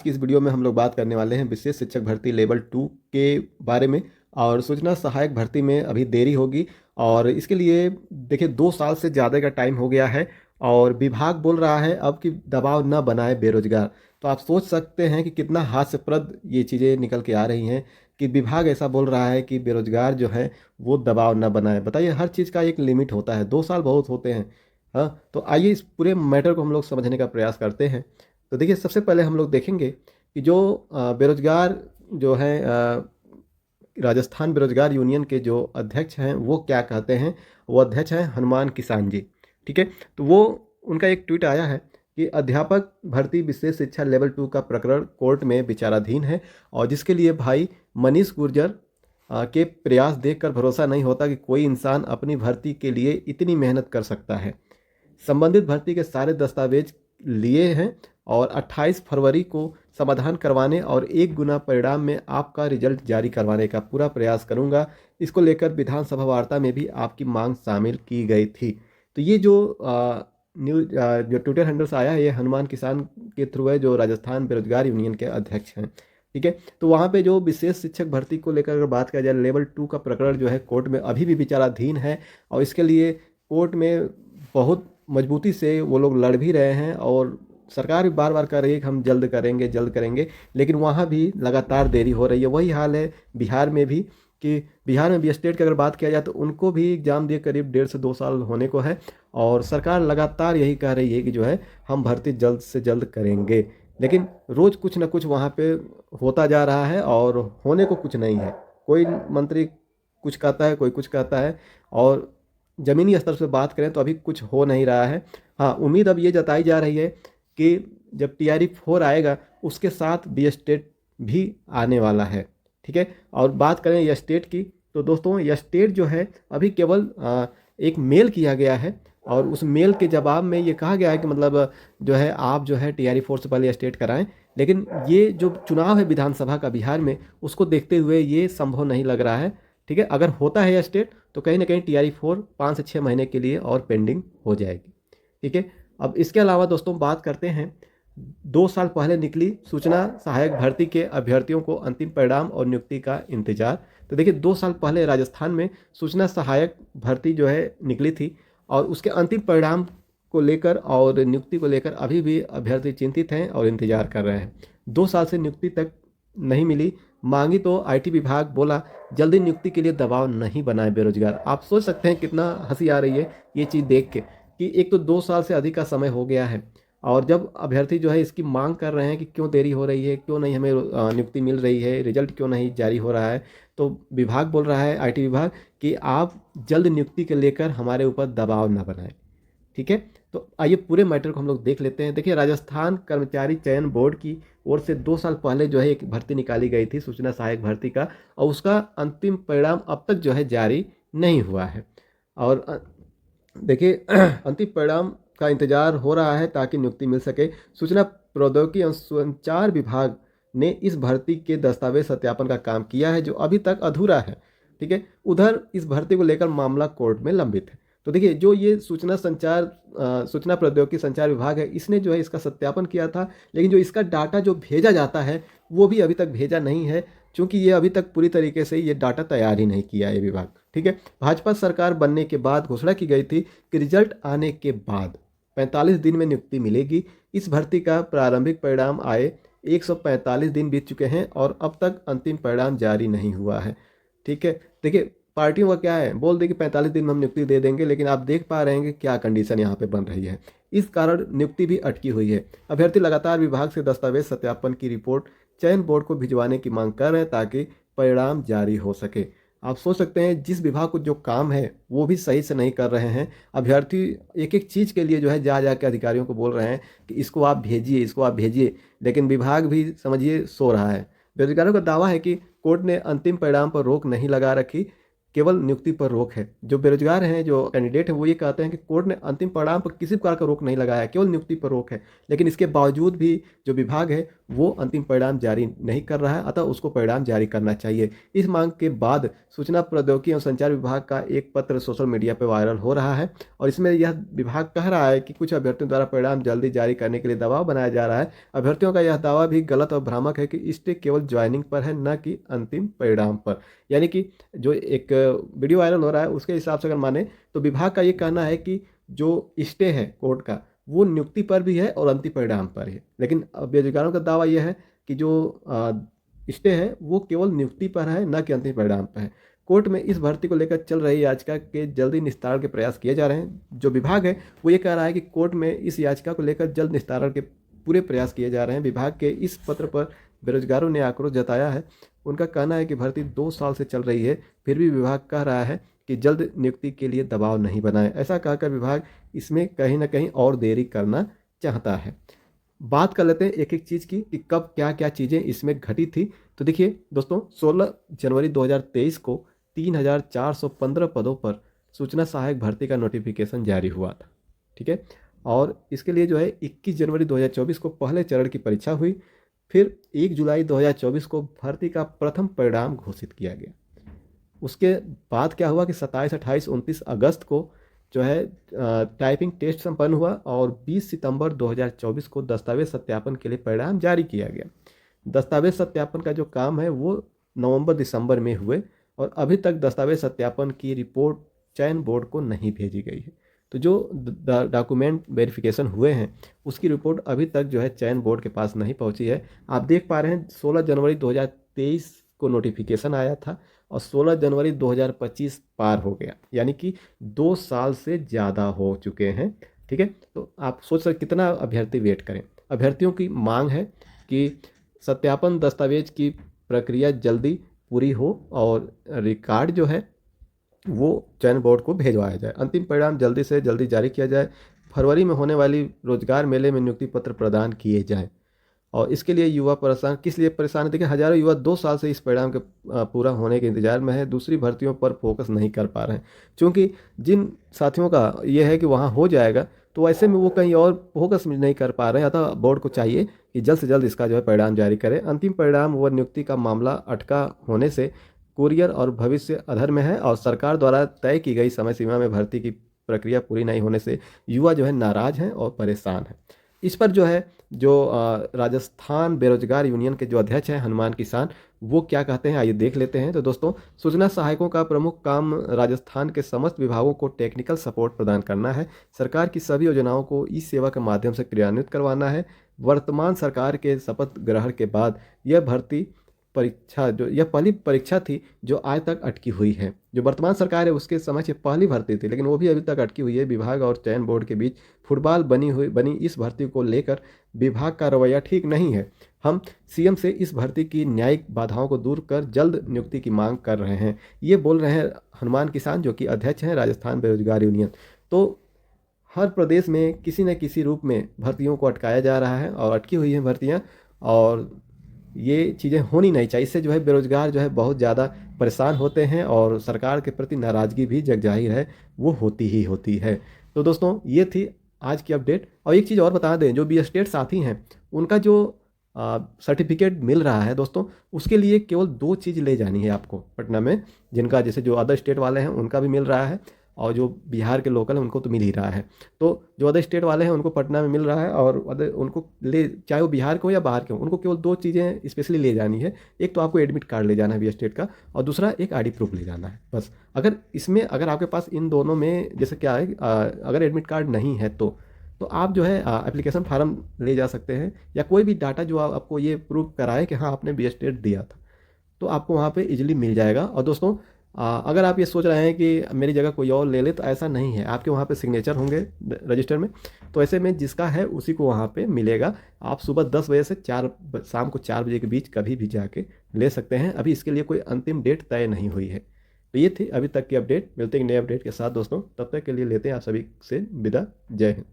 इस वीडियो में हम लोग बात करने वाले हैं विशेष शिक्षक भर्ती लेवल 2 के बारे में। और सूचना सहायक भर्ती में अभी देरी होगी और इसके लिए देखिए 2 साल से ज़्यादा का टाइम हो गया है और विभाग बोल रहा है अब कि दबाव न बनाए बेरोजगार। तो आप सोच सकते हैं कि कितना हास्यप्रद ये चीज़ें निकल के आ रही हैं कि विभाग ऐसा बोल रहा है कि बेरोजगार जो है वो दबाव न बनाए। बताइए, हर चीज़ का एक लिमिट होता है, 2 साल बहुत होते हैं। हाँ, तो आइए इस पूरे मैटर को हम लोग समझने का प्रयास करते हैं। तो देखिए, सबसे पहले हम लोग देखेंगे कि जो बेरोजगार जो हैं, राजस्थान बेरोजगार यूनियन के जो अध्यक्ष हैं वो क्या कहते हैं। वो अध्यक्ष हैं हनुमान किसान जी। ठीक है, तो वो उनका एक ट्वीट आया है कि अध्यापक भर्ती विशेष शिक्षा लेवल 2 का प्रकरण कोर्ट में विचाराधीन है और जिसके लिए भाई मनीष गुर्जर के प्रयास देखकर भरोसा नहीं होता कि कोई इंसान अपनी भर्ती के लिए इतनी मेहनत कर सकता है। संबंधित भर्ती के सारे दस्तावेज लिए हैं और 28 फरवरी को समाधान करवाने और 1 गुना परिणाम में आपका रिजल्ट जारी करवाने का पूरा प्रयास करूंगा। इसको लेकर विधानसभा वार्ता में भी आपकी मांग शामिल की गई थी। तो ये जो न्यूज जो ट्विटर हैंडल से आया है, ये हनुमान किसान के थ्रू है, जो राजस्थान बेरोजगार यूनियन के अध्यक्ष हैं। ठीक है, तो वहाँ पे जो विशेष शिक्षक भर्ती को लेकर अगर बात किया जाए, लेवल 2 का प्रकरण जो है कोर्ट में अभी भी विचाराधीन है और इसके लिए कोर्ट में बहुत मजबूती से वो लोग लड़ भी रहे हैं और सरकार भी बार बार कह रही है कि हम जल्द करेंगे जल्द करेंगे, लेकिन वहाँ भी लगातार देरी हो रही है। वही हाल है बिहार में भी, कि बिहार में बीएसटेट की अगर बात किया जाए तो उनको भी एग्ज़ाम दिए करीब 1.5 से 2 साल होने को है और सरकार लगातार यही कह रही है कि जो है हम भर्ती जल्द से जल्द करेंगे, लेकिन रोज़ कुछ ना कुछ वहाँ पे होता जा रहा है और होने को कुछ नहीं है। कोई मंत्री कुछ कहता है, कोई कुछ कहता है और ज़मीनी स्तर से बात करें तो अभी कुछ हो नहीं रहा है। हाँ, उम्मीद अब ये जताई जा रही है कि जब TRE 4 आएगा उसके साथ बीएसटेट भी आने वाला है। ठीक है, और बात करें यस्टेट की, तो दोस्तों यस्टेट जो है अभी केवल एक मेल किया गया है और उस मेल के जवाब में ये कहा गया है कि मतलब जो है आप जो है TRE 4 से पहले यस्टेट कराएं, लेकिन ये जो चुनाव है विधानसभा का बिहार में, उसको देखते हुए ये संभव नहीं लग रहा है। ठीक है, अगर होता है यस्टेट तो कहीं ना कहीं TRE 4 5 से 6 महीने के लिए और पेंडिंग हो जाएगी। ठीक है, अब इसके अलावा दोस्तों बात करते हैं 2 साल पहले निकली सूचना सहायक भर्ती के अभ्यर्थियों को अंतिम परिणाम और नियुक्ति का इंतजार। तो देखिए, 2 साल पहले राजस्थान में सूचना सहायक भर्ती जो है निकली थी और उसके अंतिम परिणाम को लेकर और नियुक्ति को लेकर अभी भी अभ्यर्थी चिंतित हैं और इंतजार कर रहे हैं। 2 साल से नियुक्ति तक नहीं मिली, मांगी तो IT विभाग बोला जल्दी नियुक्ति के लिए दबाव नहीं बनाए बेरोजगार। आप सोच सकते हैं कितना हंसी आ रही है ये चीज़ देख के कि एक तो 2 साल से अधिक का समय हो गया है और जब अभ्यर्थी जो है इसकी मांग कर रहे हैं कि क्यों देरी हो रही है, क्यों नहीं हमें नियुक्ति मिल रही है, रिजल्ट क्यों नहीं जारी हो रहा है, तो विभाग बोल रहा है IT विभाग कि आप जल्द नियुक्ति के लेकर हमारे ऊपर दबाव ना बनाएं। ठीक है, तो आइए पूरे मैटर को हम लोग देख लेते हैं। देखिए, राजस्थान कर्मचारी चयन बोर्ड की ओर से 2 साल पहले जो है एक भर्ती निकाली गई थी सूचना सहायक भर्ती का और उसका अंतिम परिणाम अब तक जो है जारी नहीं हुआ है। और देखिए अंतिम परिणाम का इंतजार हो रहा है ताकि नियुक्ति मिल सके। सूचना प्रौद्योगिकी एवं संचार विभाग ने इस भर्ती के दस्तावेज सत्यापन का काम किया है जो अभी तक अधूरा है। ठीक है, उधर इस भर्ती को लेकर मामला कोर्ट में लंबित है। तो देखिए, जो ये सूचना प्रौद्योगिकी संचार विभाग है, इसने जो है इसका सत्यापन किया था, लेकिन जो इसका डाटा जो भेजा जाता है वो भी अभी तक भेजा नहीं है, क्योंकि ये अभी तक पूरी तरीके से ये डाटा तैयार ही नहीं किया है विभाग। ठीक है, भाजपा सरकार बनने के बाद घोषणा की गई थी कि रिजल्ट आने के बाद 45 दिन में नियुक्ति मिलेगी। इस भर्ती का प्रारंभिक परिणाम आए 145 दिन बीत चुके हैं और अब तक अंतिम परिणाम जारी नहीं हुआ है। ठीक है, देखिए पार्टियों का क्या है, बोल दे कि 45 दिन में हम नियुक्ति दे देंगे, लेकिन आप देख पा रहे हैं कि क्या कंडीशन यहाँ पे बन रही है। इस कारण नियुक्ति भी अटकी हुई है। अभ्यर्थी लगातार विभाग से दस्तावेज सत्यापन की रिपोर्ट चयन बोर्ड को भिजवाने की मांग कर रहे हैं ताकि परिणाम जारी हो सके। आप सोच सकते हैं जिस विभाग को जो काम है वो भी सही से नहीं कर रहे हैं। अभ्यर्थी एक एक चीज़ के लिए जो है जा के अधिकारियों को बोल रहे हैं कि इसको आप भेजिए, इसको आप भेजिए, लेकिन विभाग भी समझिए सो रहा है। बेरोजगारों का दावा है कि कोर्ट ने अंतिम परिणाम पर रोक नहीं लगा रखी, केवल नियुक्ति पर रोक है। जो बेरोजगार हैं, जो कैंडिडेट हैं, वो ये कहते हैं कि कोर्ट ने अंतिम परिणाम पर किसी प्रकार का रोक नहीं लगाया, केवल नियुक्ति पर रोक है। लेकिन इसके बावजूद भी जो विभाग है वो अंतिम परिणाम जारी नहीं कर रहा है, अतः उसको परिणाम जारी करना चाहिए। इस मांग के बाद सूचना प्रौद्योगिकी एवं संचार विभाग का एक पत्र सोशल मीडिया पर वायरल हो रहा है और इसमें यह विभाग कह रहा है कि कुछ अभ्यर्थियों द्वारा परिणाम जल्दी जारी करने के लिए दबाव बनाया जा रहा है। अभ्यर्थियों का यह दावा भी गलत और भ्रामक है कि स्टे केवल ज्वाइनिंग पर है, न कि अंतिम परिणाम पर। यानी कि जो एक वीडियो वायरल हो रहा है उसके हिसाब से अगर माने तो विभाग का ये कहना है कि जो स्टे है कोर्ट का वो नियुक्ति पर भी है और अंतिम परिणाम पर है, लेकिन बेरोजगारों का दावा यह है कि जो स्टे है वो केवल नियुक्ति पर है, न कि अंतिम परिणाम पर है। कोर्ट में इस भर्ती को लेकर चल रही याचिका के जल्दी निस्तारण के प्रयास किए जा रहे हैं। जो विभाग है वो ये कह रहा है कि कोर्ट में इस याचिका को लेकर जल्द निस्तारण के पूरे प्रयास किए जा रहे हैं। विभाग के इस पत्र पर बेरोजगारों ने आक्रोश जताया है। उनका कहना है कि भर्ती 2 साल से चल रही है, फिर भी विभाग कह रहा है कि जल्द नियुक्ति के लिए दबाव नहीं बनाए। ऐसा कहकर विभाग इसमें कहीं ना कहीं और देरी करना चाहता है। बात कर लेते हैं एक एक चीज़ की कि कब क्या क्या चीज़ें इसमें घटी थी। तो देखिए दोस्तों, 16 जनवरी 2023 को 3415 पदों पर सूचना सहायक भर्ती का नोटिफिकेशन जारी हुआ था। ठीक है, और इसके लिए जो है 21 जनवरी 2024 को पहले चरण की परीक्षा हुई। फिर 1 जुलाई 2024 को भर्ती का प्रथम परिणाम घोषित किया गया। उसके बाद क्या हुआ कि 27, 28, 29 अगस्त को जो है टाइपिंग टेस्ट संपन्न हुआ और 20 सितंबर 2024 को दस्तावेज सत्यापन के लिए परिणाम जारी किया गया। दस्तावेज सत्यापन का जो काम है वो नवंबर दिसंबर में हुए और अभी तक दस्तावेज सत्यापन की रिपोर्ट चयन बोर्ड को नहीं भेजी गई है। तो जो डॉक्यूमेंट वेरिफिकेशन हुए हैं उसकी रिपोर्ट अभी तक जो है चयन बोर्ड के पास नहीं पहुंची है। आप देख पा रहे हैं 16 जनवरी 2023 को नोटिफिकेशन आया था और 16 जनवरी 2025 पार हो गया, यानी कि 2 साल से ज़्यादा हो चुके हैं। ठीक है, तो आप सोच सकते कितना अभ्यर्थी वेट करें। अभ्यर्थियों की मांग है कि सत्यापन दस्तावेज की प्रक्रिया जल्दी पूरी हो और रिकॉर्ड जो है वो चयन बोर्ड को भेजवाया जाए। अंतिम परिणाम जल्दी से जल्दी जारी किया जाए। फरवरी में होने वाली रोजगार मेले में नियुक्ति पत्र प्रदान किए जाएं। और इसके लिए युवा परेशान, किस लिए परेशान है? देखिए, हजारों युवा 2 साल से इस परिणाम के पूरा होने के इंतजार में है, दूसरी भर्तियों पर फोकस नहीं कर पा रहे हैं। क्योंकि जिन साथियों का ये है कि वहाँ हो जाएगा तो ऐसे में वो कहीं और फोकस नहीं कर पा रहे हैं। अतः बोर्ड को चाहिए कि जल्द से जल्द इसका जो है परिणाम जारी करें। अंतिम परिणाम व नियुक्ति का मामला अटका होने से कुरियर और भविष्य अधर में है और सरकार द्वारा तय की गई समय सीमा में भर्ती की प्रक्रिया पूरी नहीं होने से युवा जो है नाराज हैं और परेशान हैं। इस पर जो है जो राजस्थान बेरोजगार यूनियन के जो अध्यक्ष हैं हनुमान किसान, वो क्या कहते हैं आइए देख लेते हैं। तो दोस्तों, सूचना सहायकों का प्रमुख काम राजस्थान के समस्त विभागों को टेक्निकल सपोर्ट प्रदान करना है। सरकार की सभी योजनाओं को ई सेवा के माध्यम से क्रियान्वित करवाना है। वर्तमान सरकार के शपथ ग्रहण के बाद यह भर्ती परीक्षा जो यह पहली परीक्षा थी जो आज तक अटकी हुई है। जो वर्तमान सरकार है उसके समय से पहली भर्ती थी, लेकिन वो भी अभी तक अटकी हुई है। विभाग और चयन बोर्ड के बीच फुटबॉल बनी इस भर्ती को लेकर विभाग का रवैया ठीक नहीं है। हम सीएम से इस भर्ती की न्यायिक बाधाओं को दूर कर जल्द नियुक्ति की मांग कर रहे हैं। ये बोल रहे हैं हनुमान किसान, जो कि अध्यक्ष हैं राजस्थान बेरोजगार यूनियन। तो हर प्रदेश में किसी न किसी रूप में भर्तियों को अटकाया जा रहा है और अटकी हुई हैं भर्तियाँ, और ये चीज़ें होनी नहीं चाहिए। इससे जो है बेरोजगार जो है बहुत ज़्यादा परेशान होते हैं और सरकार के प्रति नाराज़गी भी जग जाहिर है वो होती ही होती है। तो दोस्तों, ये थी आज की अपडेट। और एक चीज़ और बता दें, जो बी स्टेट साथी हैं उनका जो सर्टिफिकेट मिल रहा है दोस्तों, उसके लिए केवल 2 चीज़ ले जानी है आपको पटना में। जिनका जैसे जो अदर स्टेट वाले हैं उनका भी मिल रहा है और जो बिहार के लोकल हैं उनको तो मिल ही रहा है। तो जो अदर स्टेट वाले हैं उनको पटना में मिल रहा है और अदर उनको ले, चाहे वो बिहार के हो या बाहर के हो, उनको केवल 2 चीज़ें स्पेशली ले जानी है। एक तो आपको एडमिट कार्ड ले जाना है बी स्टेट का, और दूसरा एक आईडी प्रूफ ले जाना है बस। अगर आपके पास इन दोनों में जैसे क्या है, अगर एडमिट कार्ड नहीं है तो आप जो है एप्लीकेशन फार्म ले जा सकते हैं, या कोई भी डाटा जो आपको ये प्रूफ कराए कि हाँ आपने बी स्टेट दिया था, तो आपको वहाँ पे इजीली मिल जाएगा। और दोस्तों, अगर आप ये सोच रहे हैं कि मेरी जगह कोई और ले ले, तो ऐसा नहीं है। आपके वहाँ पे सिग्नेचर होंगे रजिस्टर में, तो ऐसे में जिसका है उसी को वहाँ पे मिलेगा। आप सुबह 10 बजे से शाम को 4 बजे के बीच कभी भी जाके ले सकते हैं। अभी इसके लिए कोई अंतिम डेट तय नहीं हुई है। तो ये थी अभी तक की अपडेट। मिलते हैं नए अपडेट के साथ दोस्तों, तब तक के लिए लेते हैं आप सभी से विदा। जय हिंद।